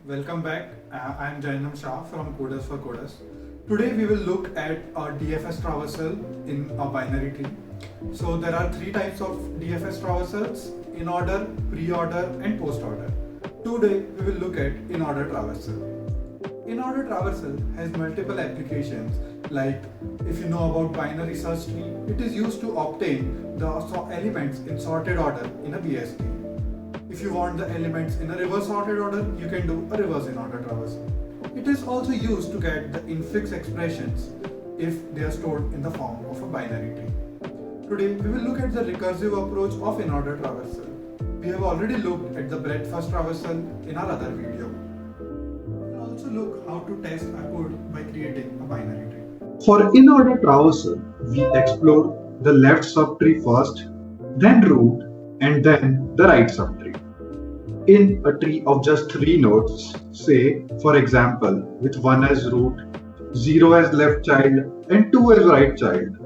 Welcome back. I am Jainam Shah from Coders for Coders. Today we will look at a DFS traversal in a binary tree. So there are three types of DFS traversals: in order, pre-order and post-order. Today we will look at in order traversal. In order traversal has multiple applications, like if you know about binary search tree, it is used to obtain the elements in sorted order in a BST. If you want the elements in a reverse sorted order, you can do a reverse in order traversal. It is also used to get the infix expressions if they are stored in the form of a binary tree. Today we will look at the recursive approach of in order traversal. We have already looked at the breadth first traversal in our other video. We will also look how to test our code by creating a binary tree. For in-order traversal, we explore the left subtree first, then root, and then the right subtree. In a tree of just 3 nodes, say for example with 1 as root, 0 as left child and 2 as right child,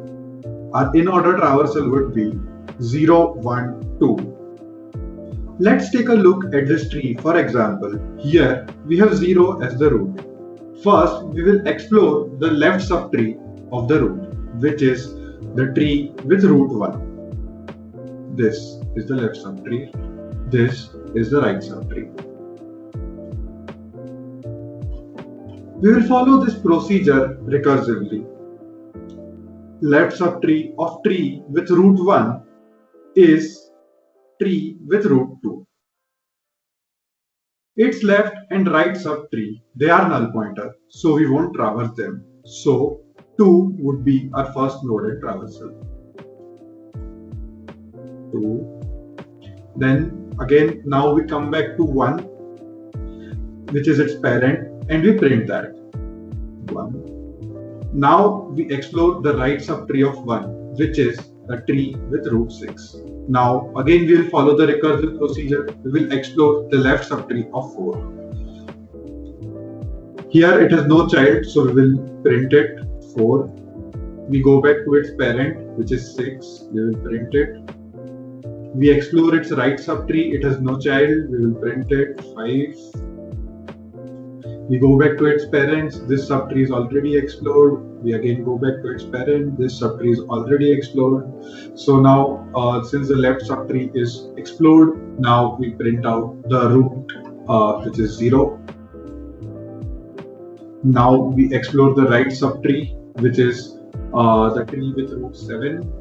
our in-order traversal would be 0, 1, 2. Let's take a look at this tree. For example, here we have 0 as the root. First, we will explore the left subtree of the root, which is the tree with root 1. This is the left subtree. This is the right subtree. We will follow this procedure recursively. Left subtree of tree with root 1 is tree with root 2. Its left and right subtree, they are null pointer, so we won't traverse them. So 2 would be our first noded traversal. 2. Then again, now we come back to 1, which is its parent, and we print that. 1. Now we explore the right subtree of 1, which is a tree with root 6. Now again we will follow the recursive procedure. We will explore the left subtree of 4. Here it has no child, so we will print it 4. We go back to its parent, which is 6. We will print it. We explore its right subtree. It has no child. We will print it 5. We go back to its parents. This subtree is already explored. We again go back to its parent. This subtree is already explored. So now, since the left subtree is explored, now we print out the root, which is 0. Now we explore the right subtree, which is the tree with root 7.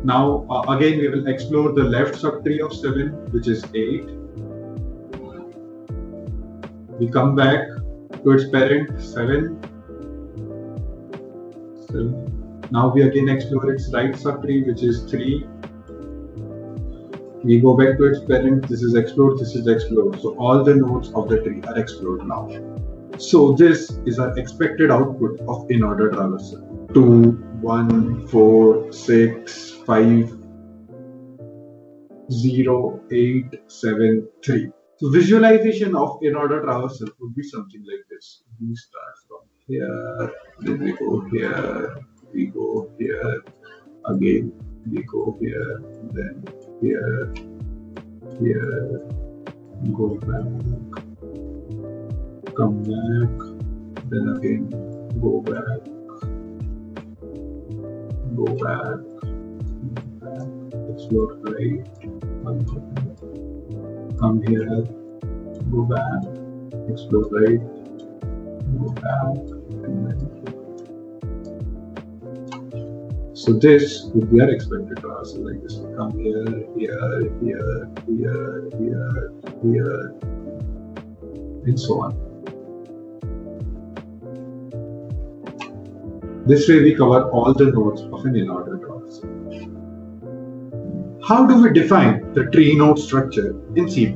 Now again we will explore the left subtree of 7, which is 8. We come back to its parent 7. Now we again explore its right subtree, which is 3. We go back to its parent. This is explored, this is explored. So all the nodes of the tree are explored now. So this is our expected output of in-order traversal. 2, 1, 4, 6, 5, 0, 8, 7, 3. So visualization of in-order traversal would be something like this. We start from here, then we go here, we go here, again we go here, then here, here, go back, come back, then again go back, go back, explore right, come here, go back, explore right, go back, and then. So this would be our expected traversal like this. We come here, here, here, here, here, here, and so on. This way we cover all the nodes of an in-order traversal. How do we define the tree node structure in C++?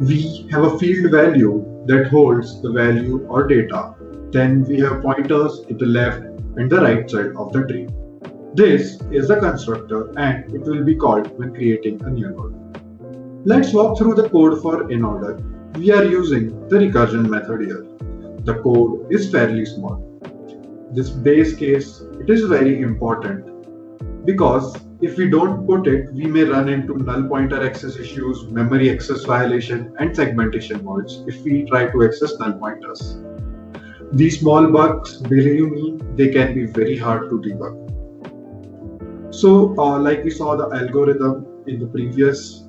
We have a field value that holds the value or data. Then we have pointers to the left and the right side of the tree. This is the constructor and it will be called when creating a new node. Let's walk through the code for in order. We are using the recursion method here. The code is fairly small. This base case, it is very important because If we don't put it, we may run into null pointer access issues, memory access violation, and segmentation faults if we try to access null pointers. These small bugs, believe me, they can be very hard to debug. So, like we saw the algorithm in the previous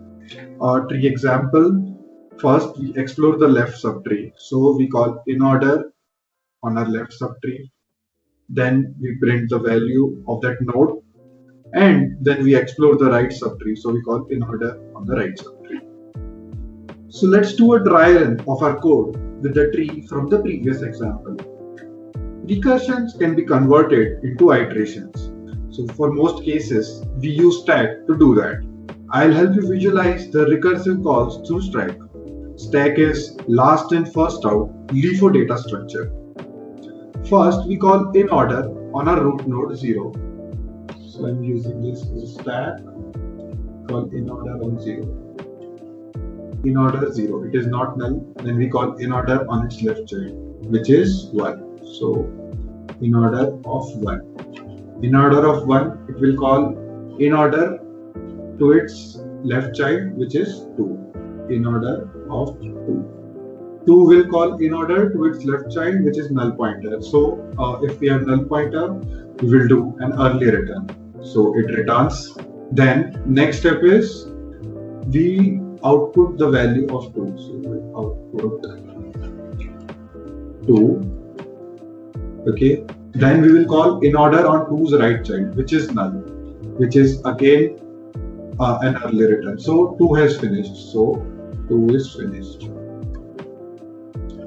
tree example, first we explore the left subtree. So we call inOrder on our left subtree. Then we print the value of that node, and then we explore the right subtree. So we call inOrder on the right subtree. So let's do a dry run of our code with the tree from the previous example. Recursions can be converted into iterations. So for most cases, we use stack to do that. I'll help you visualize the recursive calls through stack. Stack is last in first out LIFO data structure. First, we call inOrder on our root node 0. So I'm using this as a stack, call inOrder on 0. inOrder 0, it is not null. Then we call inOrder on its left child, which is 1. So inOrder of 1. inOrder of 1, it will call inOrder to its left child, which is 2. inOrder of 2. 2 will call inOrder to its left child, which is null pointer. So if we have null pointer, we will do an early return. So it returns. Then next step is we output the value of 2. So we output 2. Okay. Then we will call inOrder on 2's right child, which is null, which is again an early return. So 2 has finished. So 2 is finished.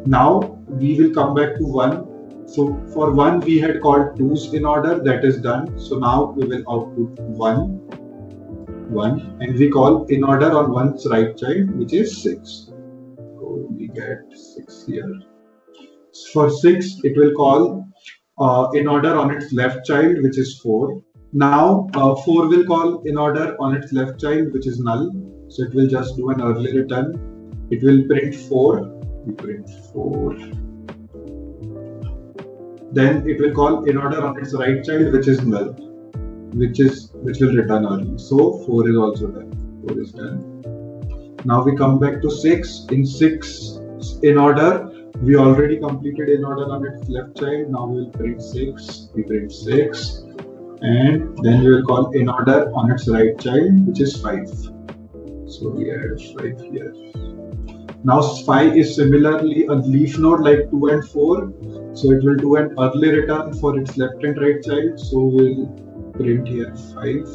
Now we will come back to 1. So for 1 we had called 2's inOrder, that is done. So now we will output 1, and we call inOrder on 1's right child, which is 6. So we get 6 here. For 6 it will call inOrder on its left child, which is 4. Now 4 will call inOrder on its left child, which is null. So it will just do an early return. It will print 4. We print 4. Then it will call inOrder on its right child, which is null, which will return early. So 4 is also done. 4 is done. Now we come back to 6. In 6 inOrder, we already completed inOrder on its left child. Now we will print 6. We print 6, and then we will call inOrder on its right child, which is 5. So we add 5 here. Now 5 is similarly a leaf node like 2 and 4. So it will do an early return for its left and right child. So we'll print here 5.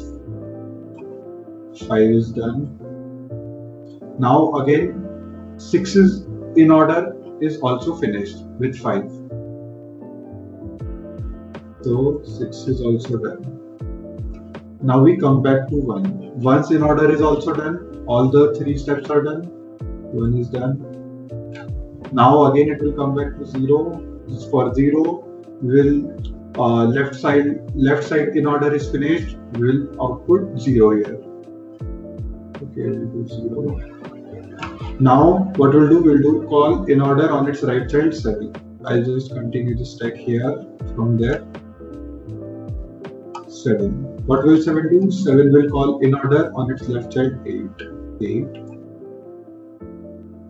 5 is done. Now again 6 is inOrder is also finished with 5. So 6 is also done. Now we come back to 1. Once inOrder is also done, all the 3 steps are done. 1 is done. Now again it will come back to 0. For 0, we will left side inOrder is finished. We will output 0 here. Okay, we'll do 0. Now what we'll do, call inOrder on its right child 7. I'll just continue the stack here from there. 7. What will 7 do? 7 will call inOrder on its left child 8.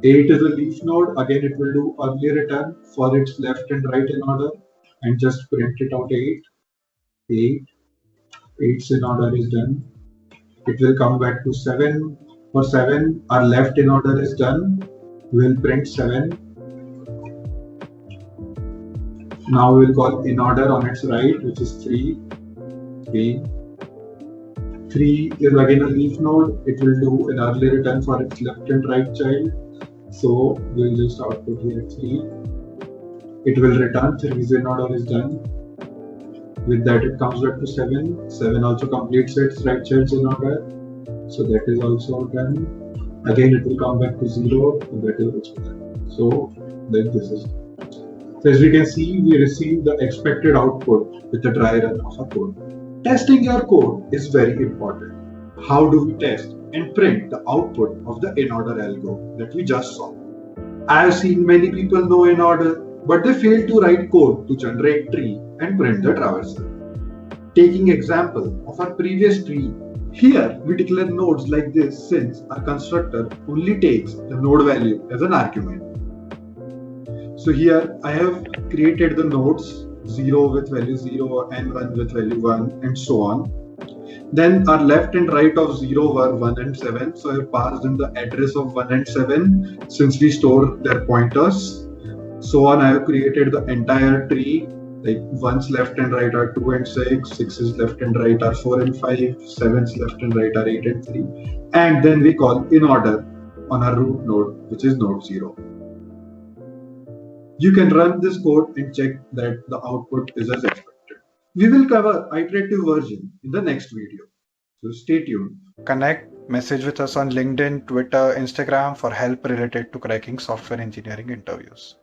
8 is a leaf node. Again, it will do early return for its left and right inOrder and just print it out 8. 8's inOrder is done. It will come back to 7. For 7, our left inOrder is done. We'll print 7. Now we'll call inOrder on its right, which is 3. 3 is again a leaf node. It will do an early return for its left and right child. So we'll just output here 3. It will return 3's inOrder is done. With that it comes back to 7. 7 also completes its right child's inOrder. So that is also done. Again it will come back to 0. And that is also done. So like this is. So as we can see, we receive the expected output with the dry run of our code. Testing your code is very important. How do we test and print the output of the inOrder algo that we just saw? I have seen many people know inOrder, but they fail to write code to generate tree and print the traversal. Taking example of our previous tree, Here, we declare nodes like this since our constructor only takes the node value as an argument. So here I have created the nodes 0 with value 0 and 1 with value 1 and so on. Then our left and right of 0 were 1 and 7. So I have passed in the address of 1 and 7 since we store their pointers. So on, I have created the entire tree. Like 1's left and right are 2 and 6, 6's left and right are 4 and 5, 7's left and right are 8 and 3. And then we call in order on our root node, which is node 0. You can run this code and check that the output is as expected. We will cover iterative version in the next video. So stay tuned. Connect, message with us on LinkedIn, Twitter, Instagram for help related to cracking software engineering interviews.